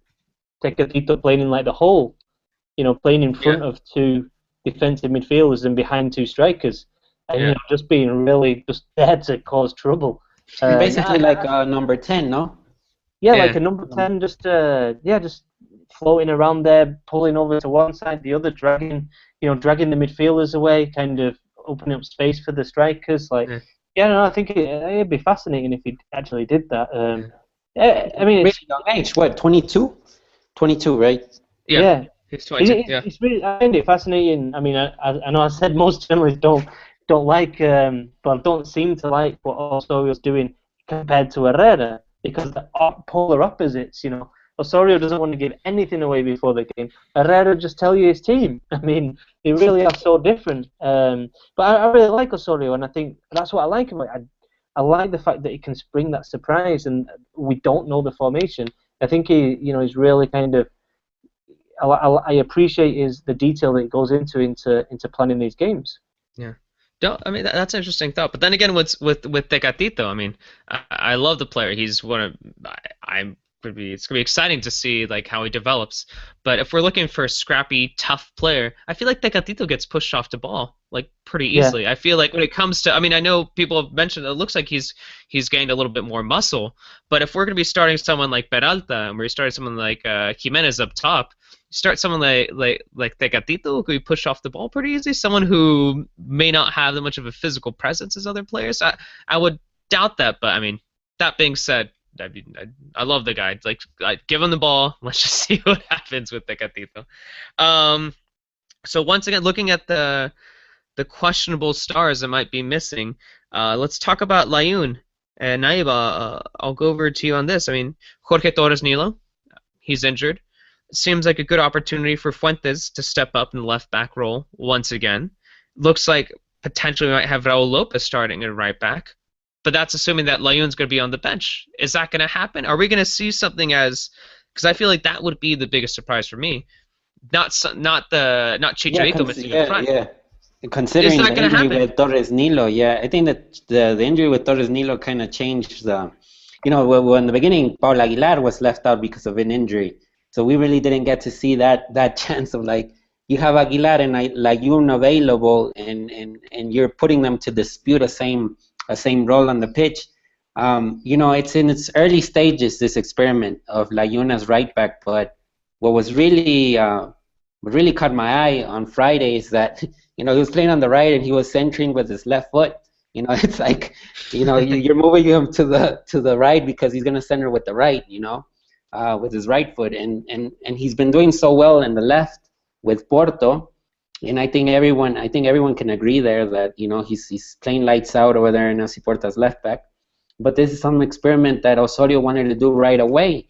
Tecatito playing in like the hole, playing in front of 2 defensive midfielders and behind 2 strikers, and just being really just there to cause trouble. Basically, like number 10, no? Yeah, like a number 10, just floating around there, pulling over to one side, the other, dragging the midfielders away, kind of opening up space for the strikers. I think it'd be fascinating if he actually did that. I mean, it's really young age. What, 22? 22, right? Yeah. He's 22. It's really, I find it fascinating. I mean, I know I said most journalists don't like, but don't seem to like what Osorio was doing compared to Herrera. because they're polar opposites. Osorio doesn't want to give anything away before the game. Herrera just tell you his team. I mean, they really are so different. But I really like Osorio, and I think that's what I like about it. I like the fact that he can bring that surprise, and we don't know the formation. I think he's really kind of. I appreciate the detail that goes into planning these games. Yeah. I mean that's an interesting thought. But then again, with Tecatito, I mean, I love the player. He's one of it's gonna be exciting to see like how he develops. But if we're looking for a scrappy, tough player, I feel like Tecatito gets pushed off the ball like pretty easily. Yeah. I feel like when it comes to, I mean, I know people have mentioned it looks like he's gained a little bit more muscle. But if we're gonna be starting someone like Peralta and we're starting someone like Jimenez up top, start someone like Tecatito who could be pushed off the ball pretty easy. Someone who may not have that much of a physical presence as other players. I would doubt that. But I mean, that being said. I love the guy. Like, give him the ball. Let's just see what happens with Tecatito. So once again, looking at the questionable stars that might be missing, let's talk about Layun. And Naiba, I'll go over to you on this. I mean, Jorge Torres Nilo, he's injured. Seems like a good opportunity for Fuentes to step up in the left back role once again. Looks like potentially we might have Raul Lopez starting at right back. But that's assuming that Layun's going to be on the bench. Is that going to happen? Are we going to see something because I feel like that would be the biggest surprise for me. Not Chicharito missing in the front. Yeah. Considering the injury with Torres Nilo, I think that the injury with Torres Nilo kind of changed the. When in the beginning, Paul Aguilar was left out because of an injury, so we really didn't get to see that chance of like you have Aguilar and Layun available, and you're putting them to dispute a same role on the pitch. It's in its early stages, this experiment of Layun as right back, but what really caught my eye on Friday is that he was playing on the right and he was centering with his left foot. It's like you're moving him to the right because he's going to center with the right, with his right foot, and he's been doing so well in the left with Porto. And I think everyone can agree there that he's playing lights out over there in Nancy Porta's left back. But this is some experiment that Osorio wanted to do right away.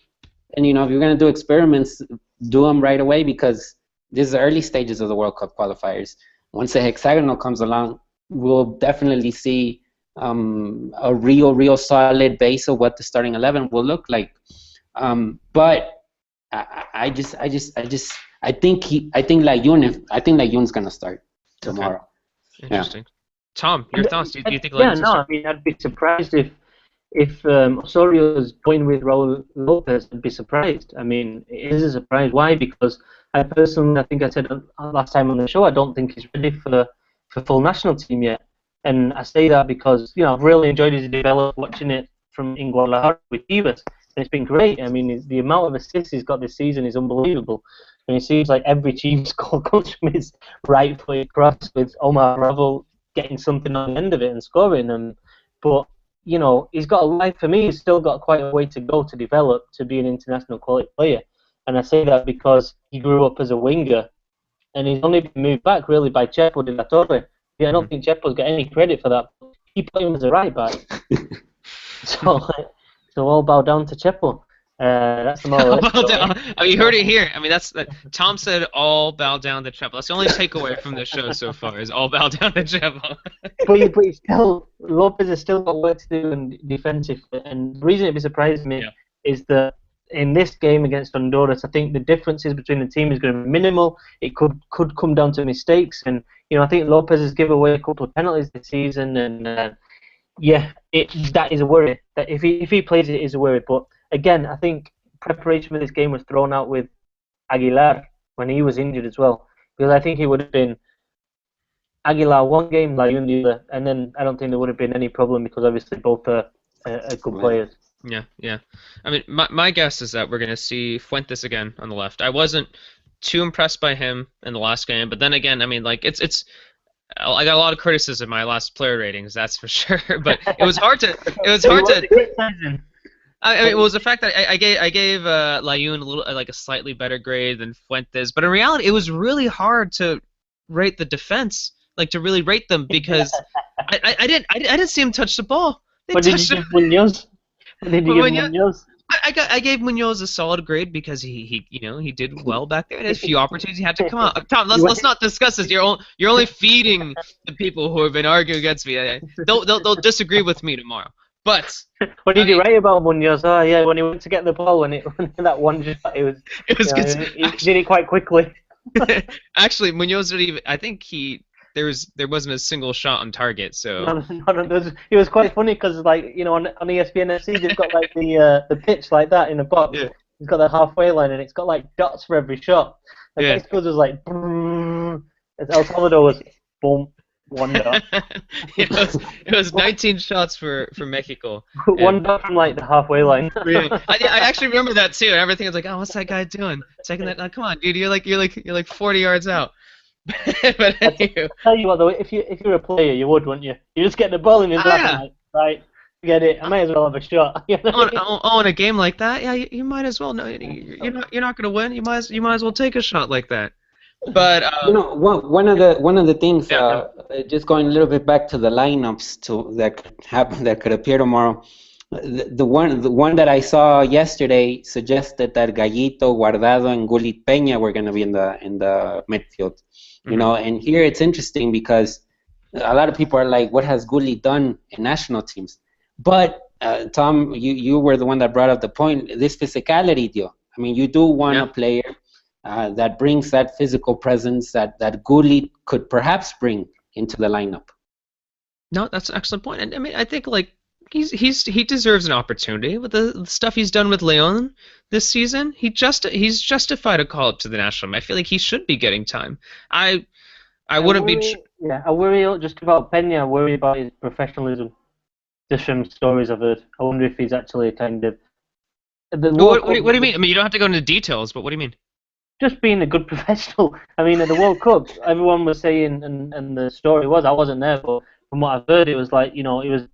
And if you're going to do experiments, do them right away because this is the early stages of the World Cup qualifiers. Once the hexagonal comes along, we'll definitely see a real solid base of what the starting 11 will look like. But I think Layun's gonna start tomorrow. Okay. Interesting. Yeah. Tom, your thoughts? Do you think? I mean, I'd be surprised if Osorio is going with Raul Lopez. I'd be surprised. I mean, it is a surprise. Why? Because I think I said last time on the show, I don't think he's ready for full national team yet. And I say that because I've really enjoyed his development watching it from in Guadalajara with Chivas. And it's been great. I mean, the amount of assists he's got this season is unbelievable. And it seems like every Chiefs goal comes from his right foot cross with Omar Ravel getting something on the end of it and scoring. But he's got a life. For me, he's still got quite a way to go to develop to be an international quality player. And I say that because he grew up as a winger, and he's only been moved back really by Chepo de la Torre. I don't think Chepo's got any credit for that. He put him as a right back. So all bow down to Chepo. That's the moral. You heard it here. I mean, Tom said all bow down to Chepo. That's the only takeaway from the show so far is all bow down to Chepo. but still, Lopez has still got work to do in defensive. And the reason it surprised me is that in this game against Honduras, I think the differences between the team is going to be minimal. It could come down to mistakes, and I think Lopez has given away a couple of penalties this season, and that is a worry. That if he plays it is a worry. But again, I think preparation for this game was thrown out with Aguilar when he was injured as well, because I think he would have been Aguilar one game, Layun the other, and then I don't think there would have been any problem because obviously both are good players. Yeah. I mean, my guess is that we're going to see Fuentes again on the left. I wasn't too impressed by him in the last game, but then again, I mean, like it's. I got a lot of criticism in my last player ratings, that's for sure. But it was hard to. I mean, it was the fact that I gave Layun a slightly better grade than Fuentes, but in reality, it was really hard to rate the defense, to really rate them because I didn't see him touch the ball. What did you give Munoz? Did you But give Munoz, Munoz? I gave Munoz a solid grade because he did well back there, and his few opportunities he had to come out. Tom, let's not discuss this. You're only feeding the people who have been arguing against me. They'll disagree with me tomorrow. But What did you write about Munoz? Oh yeah, when he went to get the ball, when that one shot, it was good. He did it quite quickly. Actually, Munoz didn't even. I think there wasn't a single shot on target. So It was quite funny because on ESPN FC they've got like the pitch like that in a box. Yeah. It's got the halfway line and it's got like dots for every shot. And Yeah. Mexico's was like brrrr. El Salvador was boom, one dot. it was 19 shots for Mexico. One dot from like the halfway line. Yeah. I actually remember that too. And everything was like, oh, what's that guy doing? Taking that? Come on, dude. You're like 40 yards out. But anyway. I'll tell you what though, if you're a player, you would, wouldn't you? You just get the ball in his lap, yeah. like, right? Get it. I might as well have a shot. In a game like that, yeah, you might as well. No, you're not gonna win. You might as well take a shot like that. But one of the things, just going a little bit back to the lineups that could appear tomorrow. The one that I saw yesterday suggested that Gallito, Guardado, and Gulit Peña were going to be in the midfield. And here it's interesting because a lot of people are like, what has Gulit done in national teams? But Tom, you were the one that brought up the point. This physicality deal. I mean, you do want a player that brings that physical presence that Gulit could perhaps bring into the lineup. No, that's an excellent point. And I mean, I think like he deserves an opportunity with the stuff he's done with Leon this season. He's justified a call up to the national team. I feel like he should be getting time. I wouldn't be. I worry just about Peña. I worry about his professionalism. Just from stories I've heard. I wonder if he's actually kind of. What do you mean? I mean, you don't have to go into details, but what do you mean? Just being a good professional. I mean, at the World Cup, everyone was saying, and the story was, I wasn't there, but from what I've heard, it was like, he was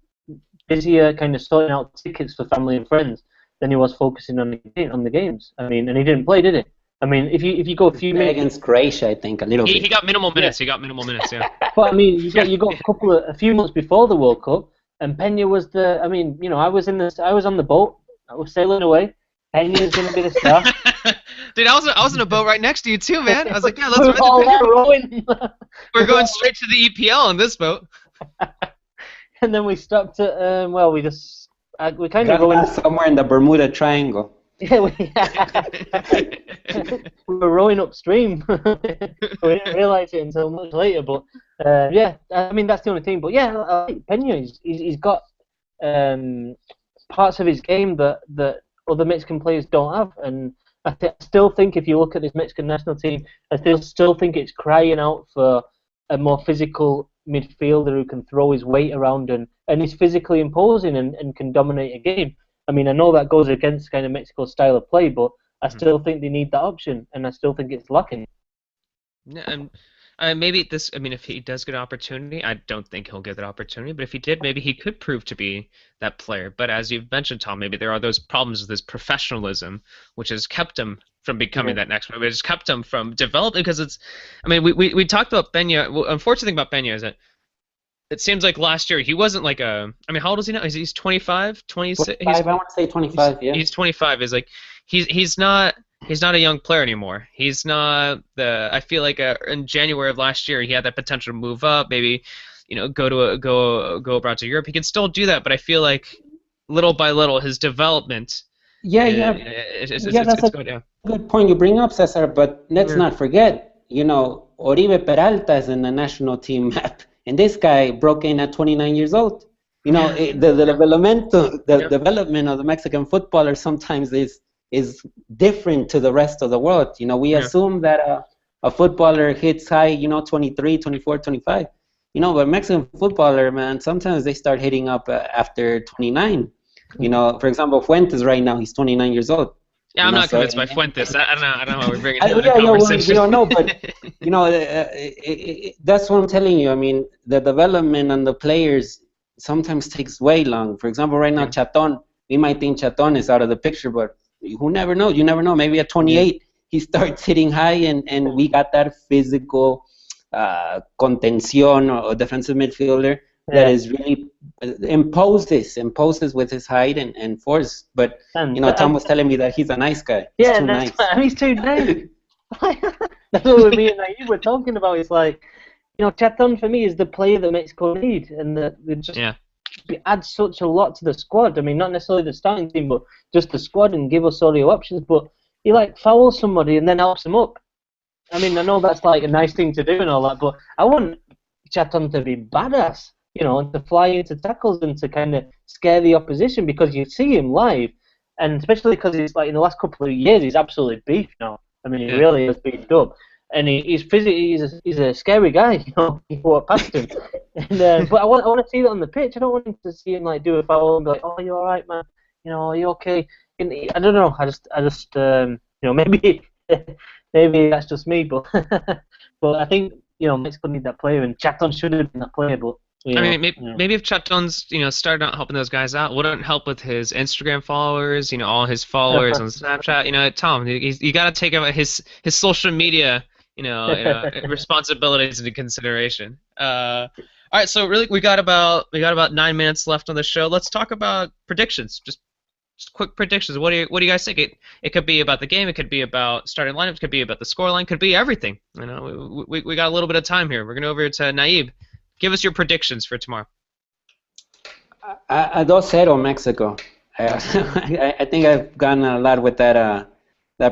busier kind of sorting out tickets for family and friends than he was focusing on the games. I mean, and he didn't play, did he? I mean, if you go a few minutes against Croatia, I think a little bit. He got minimal minutes. Yeah. He got minimal minutes. Yeah. But I mean, you got a few months before the World Cup, and Peña was the. I mean, I was on the boat. I was sailing away. Peña's gonna be the star. Dude, I was in a boat right next to you too, man. I was like, yeah, let's rowing. We're going straight to the EPL on this boat. And then we stopped at we kind of rowing somewhere in the Bermuda Triangle. Yeah, we were rowing upstream. We didn't realize it until much later, but I mean that's the only thing. But yeah, I like Peña. He's got parts of his game that other Mexican players don't have, and I still think if you look at this Mexican national team, I still think it's crying out for a more physical midfielder who can throw his weight around and is physically imposing and can dominate a game. I mean, I know that goes against kind of Mexico's style of play, but I still think they need that option, and I still think it's lacking. Yeah, and maybe this. I mean, if he does get an opportunity, I don't think he'll get that opportunity. But if he did, maybe he could prove to be that player. But as you've mentioned, Tom, maybe there are those problems with his professionalism, which has kept him from becoming that next player. It's kept him from developing because it's. I mean, we talked about Peña. Well, unfortunate thing about Peña is that it seems like last year he wasn't like a. I mean, how old is he now? He's 25, 26. 25, I want to say 25. He's 25. Is like he's not a young player anymore. He's not the. I feel like in January of last year he had that potential to move up, maybe go abroad to Europe. He can still do that, but I feel like little by little his development. It's going down. Good point you bring up, Cesar. But let's not forget, Oribe Peralta is in the national team map. And this guy broke in at 29 years old. The development of the Mexican footballer sometimes is different to the rest of the world. We assume that a footballer hits high, 23, 24, 25. But Mexican footballer, man, sometimes they start hitting up after 29. For example, Fuentes right now, he's 29 years old. Yeah, I'm not convinced by Fuentes. I don't know how we're bringing it into the conversation. We don't know, but that's what I'm telling you. I mean, the development and the players sometimes takes way long. For example, right now, Chaton, we might think Chaton is out of the picture, but who never knows? You never know. Maybe at 28, he starts hitting high, and we got that physical contención or defensive midfielder that is really imposes with his height and force. But Tom was telling me that he's a nice guy. He's too nice. He's too nice. That's what me and Naive were talking about. It's like, Chaton for me is the player that Mexico need, and that just adds such a lot to the squad. I mean, not necessarily the starting team, but just the squad, and give Osorio options. But he fouls somebody and then helps them up. I mean, I know that's like a nice thing to do and all that, but I want Chaton to be badass, and to fly into tackles and to kind of scare the opposition, because you see him live, and especially because he's in the last couple of years he's absolutely beef now. I mean, he really has beefed up, and he's physically he's a scary guy. You walk past him, and but I want to see that on the pitch. I don't want him to see him do a foul and be like, "Oh, you all right, man? Are you okay?" And I don't know. I just maybe maybe that's just me, but but I think Mexico need that player, and Chaton should have been that player, but. Maybe if Chaton's started out helping those guys out, wouldn't help with his Instagram followers, all his followers on Snapchat. Tom, you got to take his social media, responsibilities into consideration. All right, so really we got about 9 minutes left on the show. Let's talk about predictions. Just quick predictions. What do you guys think? It could be about the game. It could be about starting lineups. It could be about the scoreline. Could be everything. We got a little bit of time here. We're going over to Naib. Give us your predictions for tomorrow. 2-0 Mexico. I think I've gone a lot with that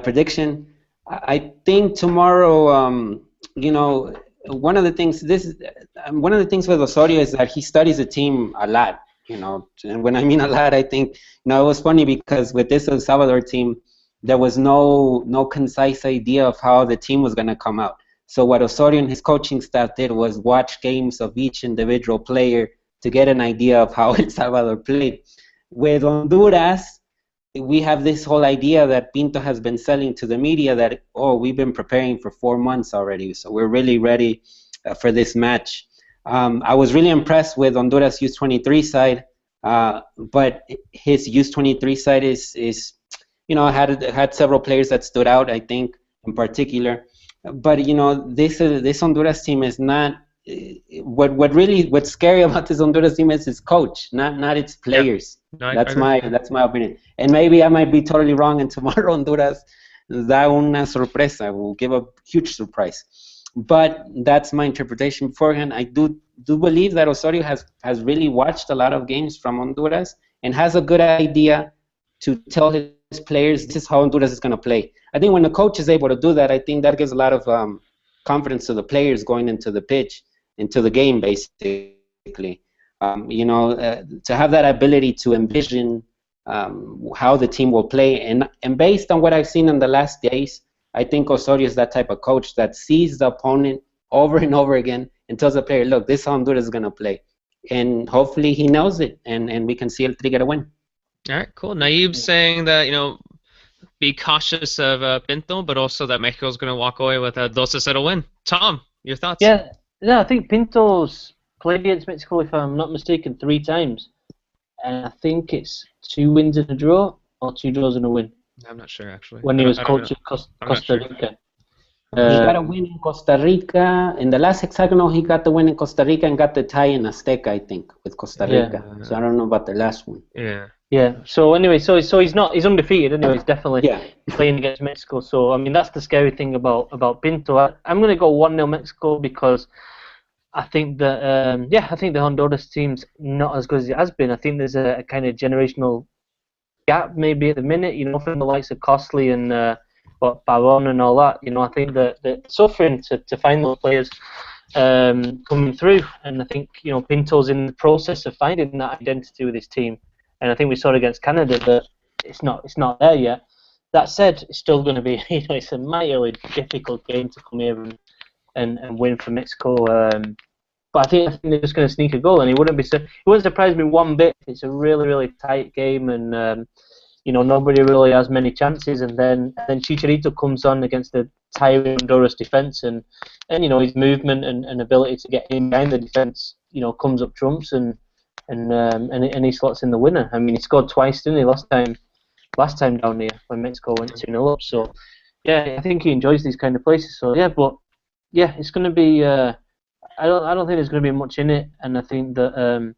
prediction. I think tomorrow, one of the things with Osorio is that he studies the team a lot. And when I mean a lot, I think it was funny because with this El Salvador team, there was no concise idea of how the team was going to come out. So what Osorio and his coaching staff did was watch games of each individual player to get an idea of how El Salvador played. With Honduras, we have this whole idea that Pinto has been selling to the media that, we've been preparing for 4 months already, so we're really ready for this match. I was really impressed with Honduras U23 side, but his U23 side is had several players that stood out, I think, in particular. But this Honduras team is not. What's scary about this Honduras team is its coach, not its players. Yeah. No, that's my opinion. And maybe I might be totally wrong. And tomorrow Honduras da una sorpresa, will give a huge surprise. But that's my interpretation beforehand. I do believe that Osorio has really watched a lot of games from Honduras and has a good idea to tell his players this is how Honduras is going to play. I think when the coach is able to do that, I think that gives a lot of confidence to the players going into the pitch, into the game, basically. To have that ability to envision how the team will play. And based on what I've seen in the last days, I think Osorio is that type of coach that sees the opponent over and over again and tells the player, look, this is how Honduras is going to play. And hopefully he knows it, and we can see El Tri get a win. All right, cool. Naib's saying that, be cautious of Pinto, but also that Mexico's going to walk away with a 2-0 win. Tom, your thoughts? Yeah, I think Pinto's played against Mexico, if I'm not mistaken, 3 times. And I think it's 2 wins and a draw, or 2 draws and a win. I'm not sure, actually. When he was coaching Costa Rica. He got a win in Costa Rica. In the last hexagonal, he got the win in Costa Rica and got the tie in Azteca, I think, with Costa Rica. Yeah. So I don't know about the last one. Yeah. Yeah. So anyway, so he's undefeated anyway. He's definitely playing against Mexico. So I mean, that's the scary thing about Pinto. I'm going to go 1-0 Mexico because I think that I think the Honduras team's not as good as it has been. I think there's a kind of generational gap maybe at the minute. From the likes of Costly and Baron and all that. I think that they're suffering to find those players coming through, and I think Pinto's in the process of finding that identity with his team. And I think we saw against Canada that it's not there yet. That said, it's still going to be it's a mightily difficult game to come here and win for Mexico. But I think they're just going to sneak a goal, and it wouldn't surprise me one bit. It's a really really tight game, and nobody really has many chances. And then Chicharito comes on against the tiring Honduras defense, and his movement and ability to get in behind the defense comes up trumps and he slots in the winner. I mean, he scored twice, didn't he, last time down here when Mexico went 2-0 up. So, yeah, I think he enjoys these kind of places. So, yeah, but, yeah, it's going to be... I don't think there's going to be much in it, and I think that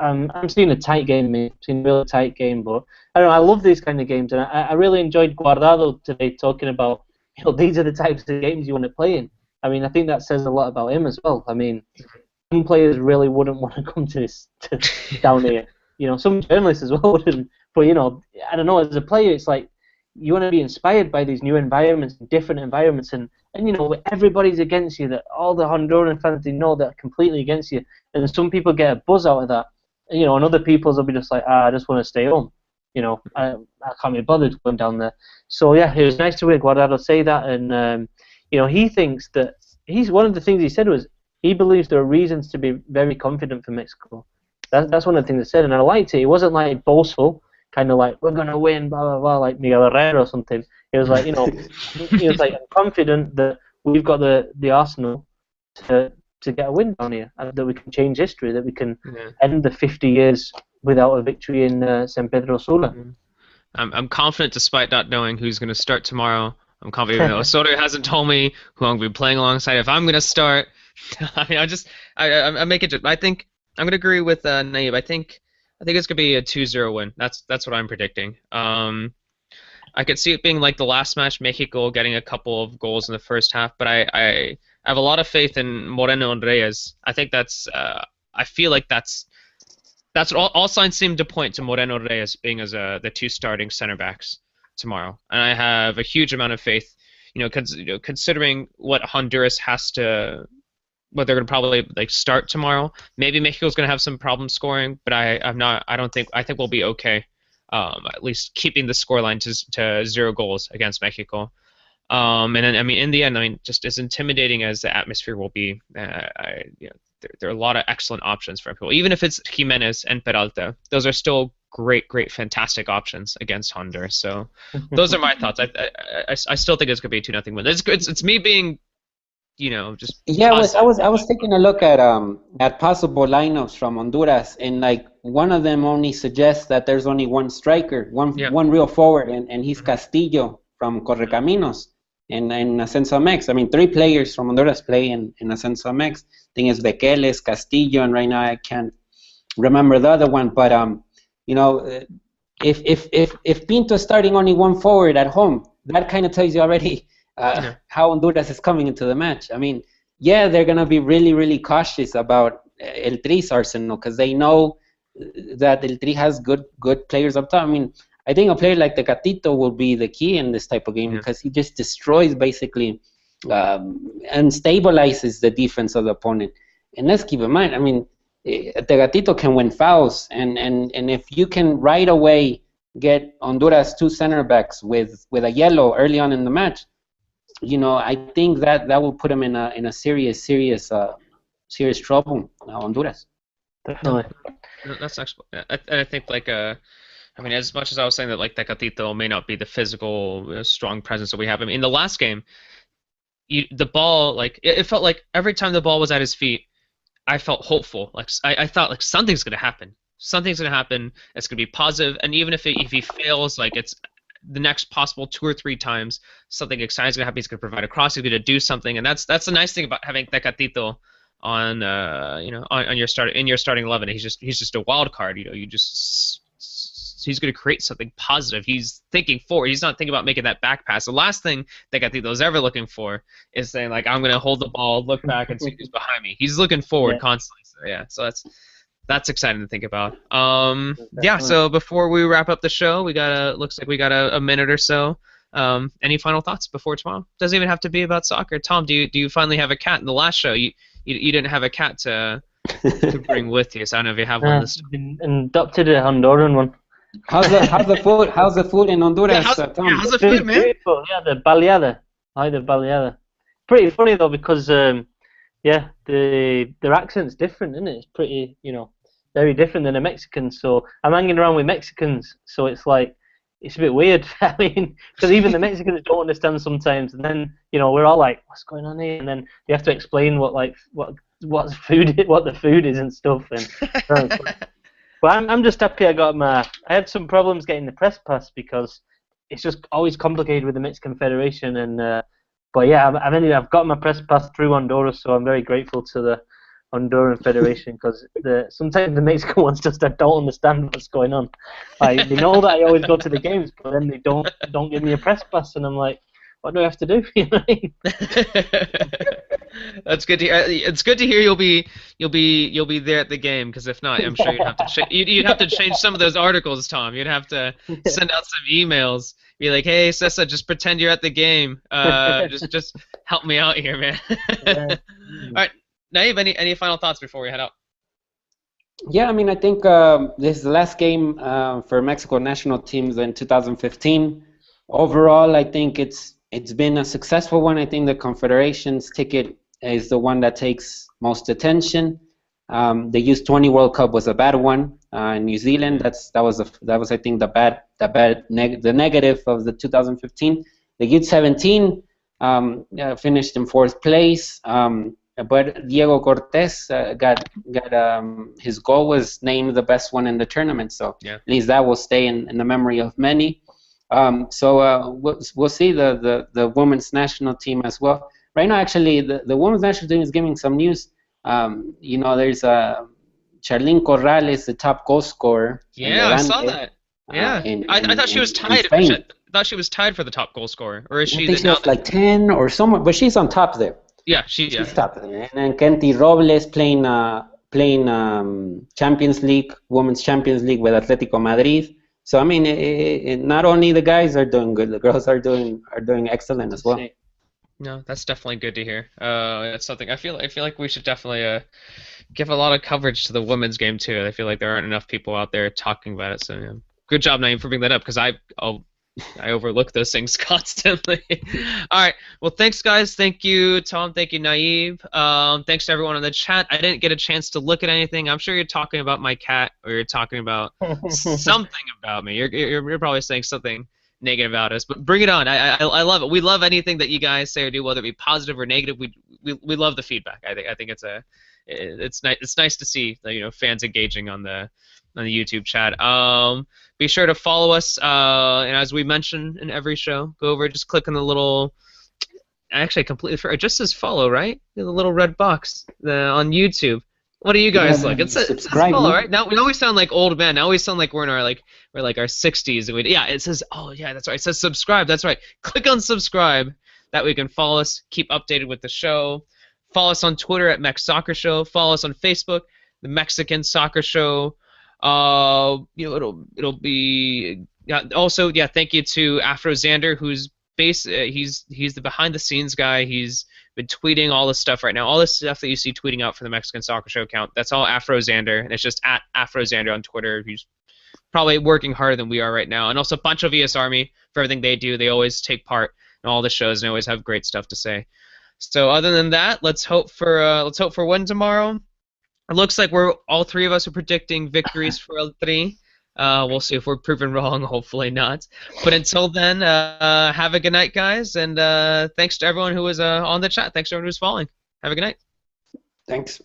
I'm seeing a tight game, mate. I'm seeing a really tight game, but I don't know. I love these kind of games, and I really enjoyed Guardado today talking about these are the types of games you want to play in. I mean, I think that says a lot about him as well. I mean, some players really wouldn't want to come to this down here. Some journalists as well wouldn't. But I don't know. As a player, it's like you want to be inspired by these new environments, different environments, and everybody's against you. That all the Honduran fans, they know they're completely against you, and some people get a buzz out of that. And other people's will be just like, I just want to stay home. I can't be bothered going down there. So yeah, it was nice to hear Guardado say that, and he thinks that one of the things he said was he believes there are reasons to be very confident for Mexico. That's one of the things he said, and I liked it. He wasn't like boastful, kind of like we're gonna win, blah blah blah, like Miguel Herrera or something. It was like he was like, I'm confident that we've got the arsenal to get a win down here, and that we can change history, that we can end the 50 years without a victory in San Pedro Sula. I'm confident despite not knowing who's going to start tomorrow. I'm confident even though Osorio hasn't told me who I'm going to be playing alongside. If I'm going to start, I mean, I make it. I think I'm going to agree with Naib. I think it's going to be a 2-0 win. That's what I'm predicting. I could see it being like the last match, Mexico getting a couple of goals in the first half, but I have a lot of faith in Moreno and Reyes. I think I feel like that's what all signs seem to point to Moreno and Reyes being as the two starting center backs tomorrow, and I have a huge amount of faith. Considering what Honduras they're going to probably start tomorrow. Maybe Mexico's going to have some problems scoring, but I think we'll be okay. At least keeping the scoreline to 0 goals against Mexico. And then, I mean, in the end, just as intimidating as the atmosphere will be, there are a lot of excellent options for people. Even if it's Jimenez and Peralta, those are still great, fantastic options against Honduras. So those are my thoughts. I still think it's going to be a 2-0 win. It's me being, just I was taking a look at possible lineups from Honduras, and one of them only suggests that there's only one striker, one real forward, and he's Castillo from Correcaminos in Ascenso MX. I mean, 3 players from Honduras play in Ascenso MX. I think it's Bequeles, Castillo, and right now I can't remember the other one. But if Pinto's starting only one forward at home, that kind of tells you already how Honduras is coming into the match. I mean, they're going to be really, really cautious about El Tri's arsenal because they know that El Tri has good players up top. I mean, I think a player like Tecatito will be the key in this type of game because he just destroys basically and stabilizes the defense of the opponent. And let's keep in mind, I mean, Tecatito can win fouls, and if you can right away get Honduras 2 center backs with a yellow early on in the match, I think that will put him in a serious trouble, Honduras. Definitely. That's actually, I think as much as I was saying that Tecatito may not be the physical strong presence that we have. I mean, in the last game, the ball it felt like every time the ball was at his feet, I felt hopeful. I thought something's gonna happen. Something's gonna happen. It's gonna be positive, and even if he fails, it's the next possible 2 or 3 times something exciting is gonna happen. He's gonna provide a cross. He's gonna do something, and that's the nice thing about having Tecatito on your starting 11. He's just a wild card. He's going to create something positive. He's thinking forward. He's not thinking about making that back pass. The last thing Tecatito's ever looking for is saying I'm going to hold the ball, look back, and see who's behind me. He's looking forward constantly. So so that's exciting to think about. So before we wrap up the show, looks like we got a minute or so. Any final thoughts before tomorrow? Doesn't even have to be about soccer. Tom, do you finally have a cat? In the last show, you didn't have a cat to bring with you, so I don't know if you have one this time. Been adopted a Honduran one. How's the food in Honduras, Tom? How's the food, man? Beautiful. Yeah, the baleada. I like the baleada. Pretty funny though because their accent's different, isn't it? It's pretty, very different than a Mexican. So I'm hanging around with Mexicans, so it's a bit weird. I mean, because even the Mexicans don't understand sometimes, and then we're all like, "What's going on here?" And then you have to explain what the food is and stuff. And but I'm just happy I had some problems getting the press pass because it's just always complicated with the Mexican Federation. And but yeah, I've got my press pass through Honduras, so I'm very grateful to Honduran Federation, because sometimes the Mexican ones just don't understand what's going on. Like, they know that I always go to the games, but then they don't give me a press pass, and I'm like, what do I have to do? You know what I mean? That's good to hear. It's good to hear you'll be there at the game, because if not, I'm sure you'd have to change some of those articles, Tom. You'd have to send out some emails, be like, "Hey, Cesar, just pretend you're at the game. Just help me out here, man." Yeah. All right, Naib, any final thoughts before we head out? Yeah, I mean, I think this is the last game for Mexico national teams in 2015. Overall, I think it's been a successful one. I think the Confederations ticket is the one that takes most attention. The U20 World Cup was a bad one in New Zealand. That was I think the negative of the 2015. The U17 finished in 4th place. But Diego Cortés got his goal was named the best one in the tournament. So yeah. At least that will stay in the memory of many. So we'll see the women's national team as well. Right now, actually, the women's national team is giving some news. There's Charlene Corrales, the top goal scorer. Yeah, I saw that. Yeah, I thought she was tied. I thought she was tied for the top goal scorer, or is she? I think she was like 10 or somewhere, but she's on top there. Yeah, she's top there. And then Kenty Robles playing Champions League, Women's Champions League with Atletico Madrid. So I mean, not only the guys are doing good, the girls are doing excellent as well. No, that's definitely good to hear. That's something I feel like we should definitely give a lot of coverage to the women's game too. I feel like there aren't enough people out there talking about it. So yeah. Good job, Naeem, for bringing that up, because I overlook those things constantly. All right. Well, thanks, guys. Thank you, Tom. Thank you, Naib. Thanks to everyone in the chat. I didn't get a chance to look at anything. I'm sure you're talking about my cat, or you're talking about something about me. You're probably saying something negative about us, but bring it on. I love it. We love anything that you guys say or do, whether it be positive or negative. We love the feedback. I think it's nice to see fans engaging on the YouTube chat. Be sure to follow us, and as we mention in every show, go over, just click on the little, actually I completely forgot, it just says follow, right? The little red box on YouTube. What do you guys look? It says follow, right? Now we always sound like old men. Now we sound like we're in our we're like our 60s. And it says, oh yeah, that's right. It says subscribe. That's right. Click on subscribe. That way you can follow us, keep updated with the show. Follow us on Twitter at Mex Soccer Show. Follow us on Facebook, the Mexican Soccer Show. It'll be also thank you to Afro Xander, who's he's the behind the scenes guy. He's been tweeting all this stuff right now. All this stuff that you see tweeting out for the Mexican Soccer Show account, that's all Afro Xander, and it's just at Afro Xander on Twitter. He's probably working harder than we are right now. And also Pancho Villas Army for everything they do. They always take part in all the shows and always have great stuff to say. So other than that, let's hope for win tomorrow. It looks like all three of us are predicting victories for El Tri. We'll see if we're proven wrong. Hopefully not. But until then, have a good night, guys, and thanks to everyone who was on the chat. Thanks to everyone who's following. Have a good night. Thanks.